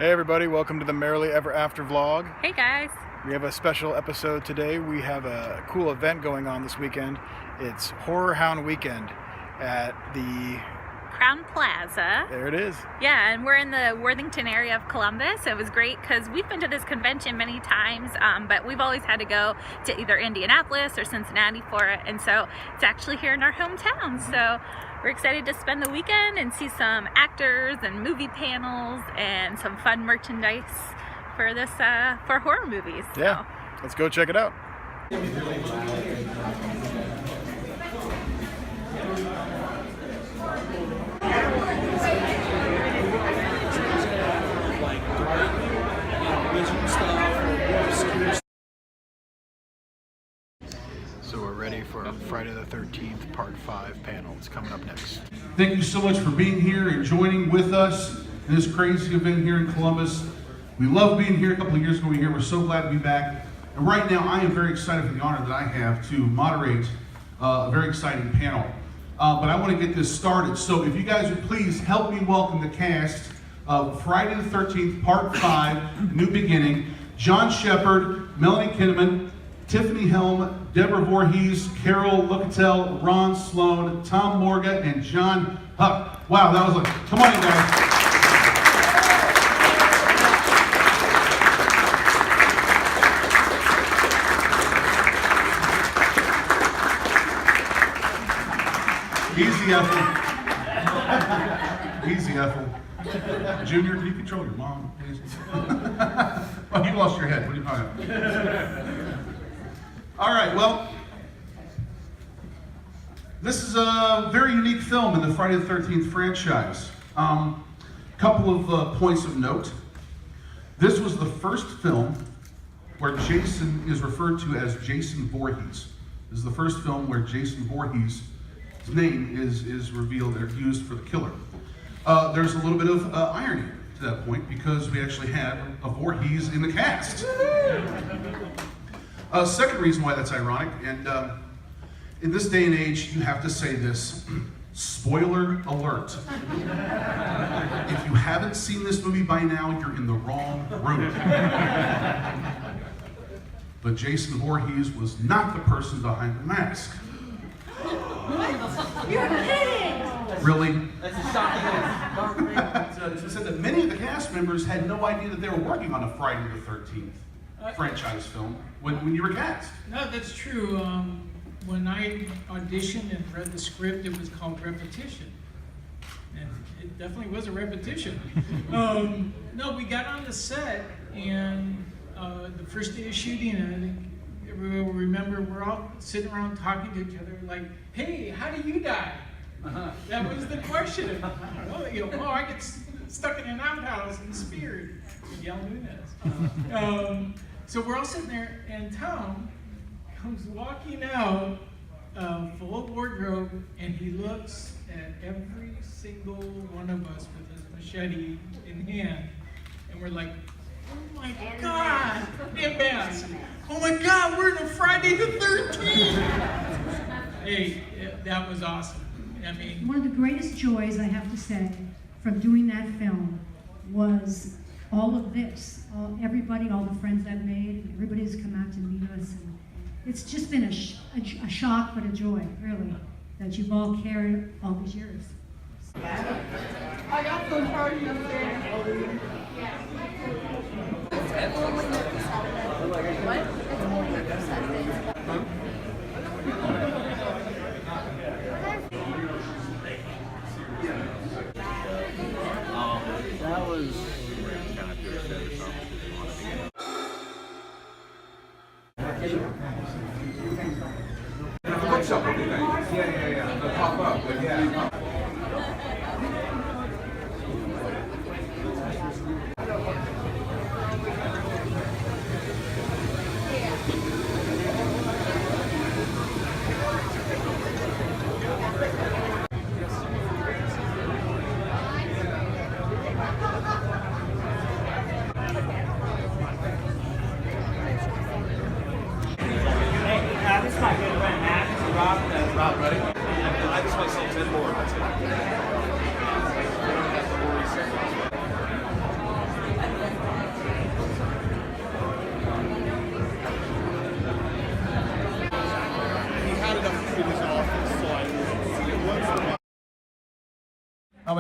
Hey everybody, welcome to the Merrily Ever After vlog. Hey guys. We have a special episode today. We have a cool event going on this weekend. It's HorrorHound Weekend at the Crown Plaza. There it is. Yeah, and we're in the Worthington area of Columbus. It was great because we've been to this convention many times, but we've always had to go to either Indianapolis or Cincinnati for it, and so it's actually here in our hometown. So we're excited to spend the weekend and see some actors and movie panels and some fun merchandise for this for horror movies. Yeah, let's go check it out. So we're ready for Friday the 13th Part 5 panel. It's coming up next. Thank you so much for being here and joining with us in this crazy event here in Columbus. We love being here. A couple of years ago we were here. We're so glad to be back. And right now I am very excited for the honor that I have to moderate a very exciting panel. But I want to get this started. So if you guys would please help me welcome the cast of Friday the 13th Part 5, New Beginning. John Shepard, Melanie Kinnaman, Tiffany Helm, Deborah Voorhees, Carol Lucatel, Ron Sloan, Tom Morga, and John Huck. Wow, that was like, come on in guys. Easy Ethel. Easy Ethel. Junior, can you control your mom, please? Oh, you lost your head. What are you talking about? All right, well, this is a very unique film in the Friday the 13th franchise. Couple of points of note. This was the first film where Jason is referred to as Jason Voorhees. This is the first film where Jason Voorhees' name is revealed or used for the killer. There's a little bit of irony to that point because we actually had a Voorhees in the cast. Second reason why that's ironic, and in this day and age, you have to say this, spoiler alert. If you haven't seen this movie by now, you're in the wrong room. But Jason Voorhees was not the person behind the mask. You're kidding! Really? That's a shocking It said that many of the cast members had no idea that they were working on a Friday the 13th franchise film when you were cast. No, that's true. When I auditioned and read the script, it was called repetition. And it definitely was a repetition. No, we got on the set, and the first day of shooting, I think everyone will remember, we're all sitting around talking to each other like, hey, how do you die? That was the question. Oh, I get stuck in an outhouse and speared. Miguel Nunez. So we're all sitting there, and Tom comes walking out, full of wardrobe, and he looks at every single one of us with his machete in hand, and we're like, oh my God, and mask. Oh my God, we're in a Friday the 13th. Hey, that was awesome. I mean, one of the greatest joys, I have to say, from doing that film was all of this. Everybody, all the friends I've made, everybody has come out to meet us. And it's just been a shock, but a joy, really, that you've all carried all these years. I got some party up there. That was Yeah. They'll pop up. Yeah. this is my good friend Matt. Rob, ready? I just want to say 10 more.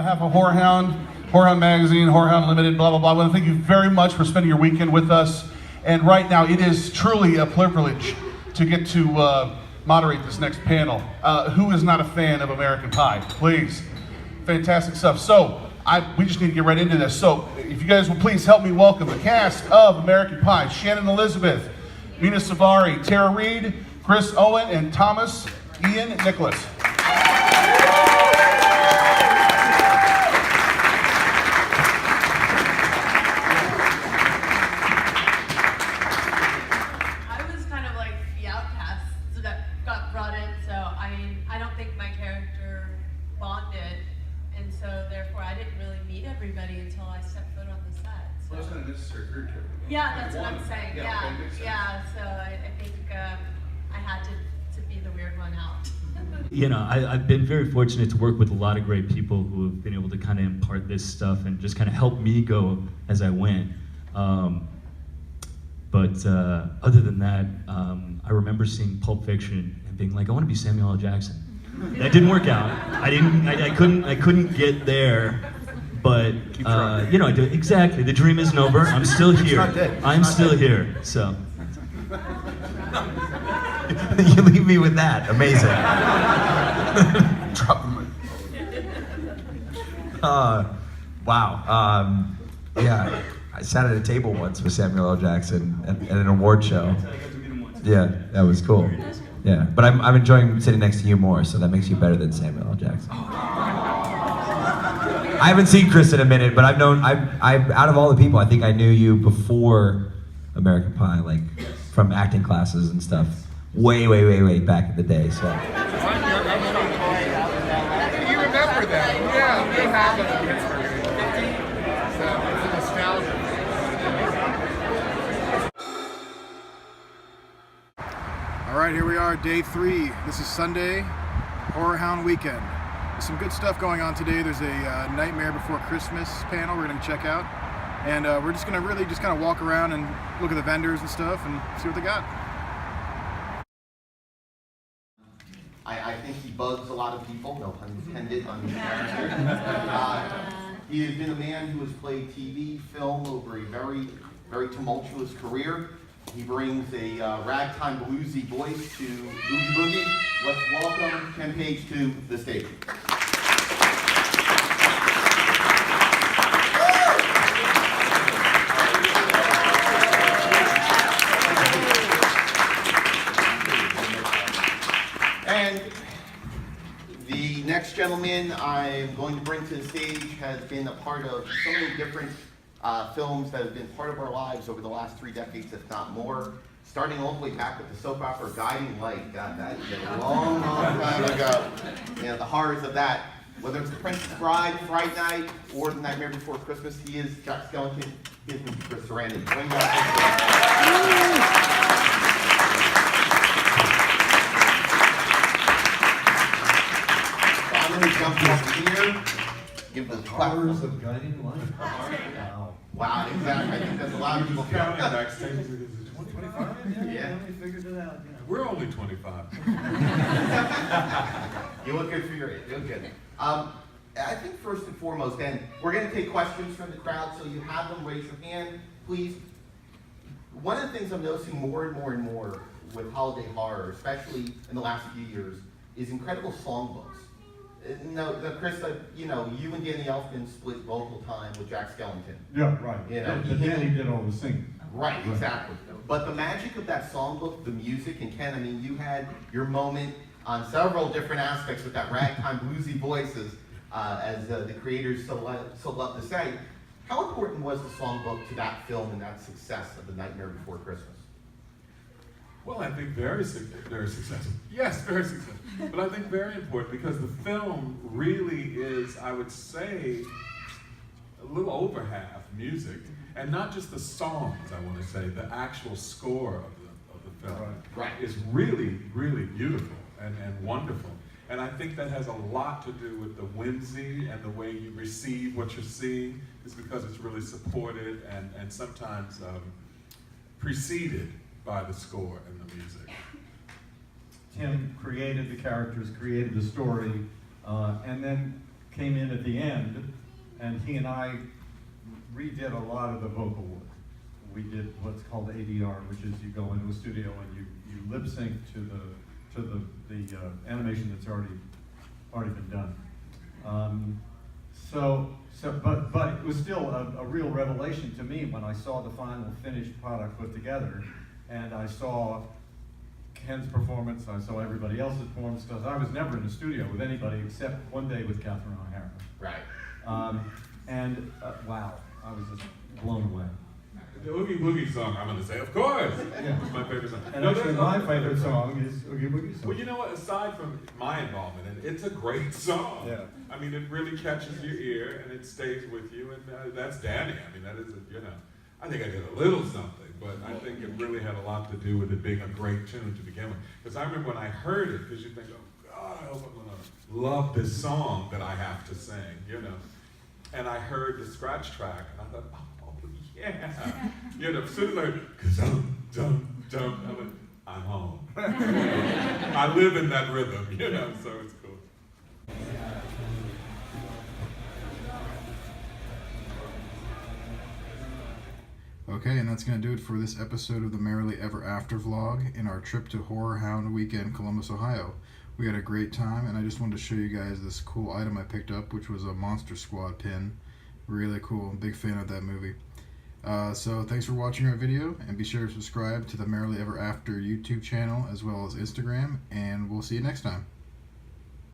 behalf of HorrorHound Magazine, HorrorHound Limited, blah, blah, blah, I want to thank you very much for spending your weekend with us. And right now, it is truly a privilege to get to moderate this next panel. Who is not a fan of American Pie? Please. Fantastic stuff. So, we just need to get right into this. So, if you guys will please help me welcome the cast of American Pie: Shannon Elizabeth, Mina Savari, Tara Reid, Chris Owen, and Thomas Ian Nicholas. I was kind of like the outcast that got brought in, so I mean, I don't think my character bonded, and so therefore I didn't really meet everybody until I stepped foot on the set. So. Well, that's not a necessary career change. Yeah, that's what I'm saying. Yeah, Yeah, okay, makes sense. yeah. So I think I had to be the weird one out. You know, I've been very fortunate to work with a lot of great people who have been able to kind of impart this stuff and just kind of help me go as I went. But other than that, I remember seeing Pulp Fiction and being like, I want to be Samuel L. Jackson. That didn't work out. I couldn't get there. But you know, exactly. The dream isn't over. I'm still here. I'm still here. So. You leave me with that. Amazing. Drop them. Wow. Yeah, I sat at a table once with Samuel L. Jackson at an award show. Yeah, that was cool. Yeah, but I'm enjoying sitting next to you more, so that makes you better than Samuel L. Jackson. I haven't seen Chris in a minute, but I've out of all the people, I think I knew you before American Pie, like from acting classes and stuff. Way back in the day, so. You remember that? Yeah, we have it in Pittsburgh. So it's a nostalgia. All right, here we are, day 3. This is Sunday, HorrorHound Weekend. There's some good stuff going on today. There's a Nightmare Before Christmas panel we're going to check out. And we're just going to really just kind of walk around and look at the vendors and stuff and see what they got. I think he bugs a lot of people, no pun intended, on his character. He has been a man who has played TV, film over a very, very tumultuous career. He brings a ragtime bluesy voice to Boogie Boogie. Let's welcome Ken Page to the stage. And the next gentleman I'm going to bring to the stage has been a part of so many different films that have been part of our lives over the last 3 decades, if not more. Starting all the way back with the soap opera Guiding Light. God, that is a long time ago. You know, the horrors of that. Whether it's The Princess Bride, Fright Night, or The Nightmare Before Christmas, he is Jack Skellington. His name is Chris Sarandon. Bring I'm going to jump over here, give the Horrors of Guiding Light. Wow, exactly. I think that's a lot of people. Counting backstage, is it 25? Yeah. We figured it out. Yeah. We're only 25. You look good for your age. You look good. I think first and foremost, and we're going to take questions from the crowd, so you have them. Raise your hand, please. One of the things I'm noticing more and more with holiday horror, especially in the last few years, is incredible songbooks. No, Chris, you know, you and Danny Elfman split vocal time with Jack Skellington. Yeah, right. You know, Danny did all the singing. Right, exactly. But the magic of that songbook, the music, and Ken, I mean, you had your moment on several different aspects with that ragtime bluesy voices, as the creators so love to say. How important was the songbook to that film and that success of The Nightmare Before Christmas? Well, I think very successful. Yes, very successful. But I think very important because the film really is, I would say, a little over half music. And not just the songs, I want to say, the actual score of the film is really, really beautiful and wonderful. And I think that has a lot to do with the whimsy and the way you receive what you're seeing, is because it's really supported and sometimes preceded by the score and the music. Tim created the characters, created the story, and then came in at the end, and he and I redid a lot of the vocal work. We did what's called ADR, which is you go into a studio and you lip sync to the animation that's already been done. But it was still a real revelation to me when I saw the final finished product put together, and I saw Ken's performance, I saw everybody else's performance, because I was never in a studio with anybody except one day with Catherine O'Hara. Right. Wow, I was just blown away. The Oogie Boogie song, I'm going to say, of course. Yeah. It's my favorite song. And actually, my favorite song is Oogie Boogie song. Well, you know what? Aside from my involvement in it, it's a great song. Yeah. I mean, it really catches your ear and it stays with you, and that's Danny. I mean, that is, I think I did a little something, but I think it really had a lot to do with it being a great tune to begin with. Because I remember when I heard it, because you think, oh God, I hope I'm going to love this song that I have to sing, And I heard the scratch track, and I thought, oh yeah. As soon as I heard, dum, I went, I'm home. I live in that rhythm, so it's cool. Okay, and that's going to do it for this episode of the Merrily Ever After vlog in our trip to HorrorHound Weekend, Columbus, Ohio. We had a great time, and I just wanted to show you guys this cool item I picked up, which was a Monster Squad pin. Really cool. I'm a big fan of that movie. So thanks for watching our video, and be sure to subscribe to the Merrily Ever After YouTube channel as well as Instagram, and we'll see you next time.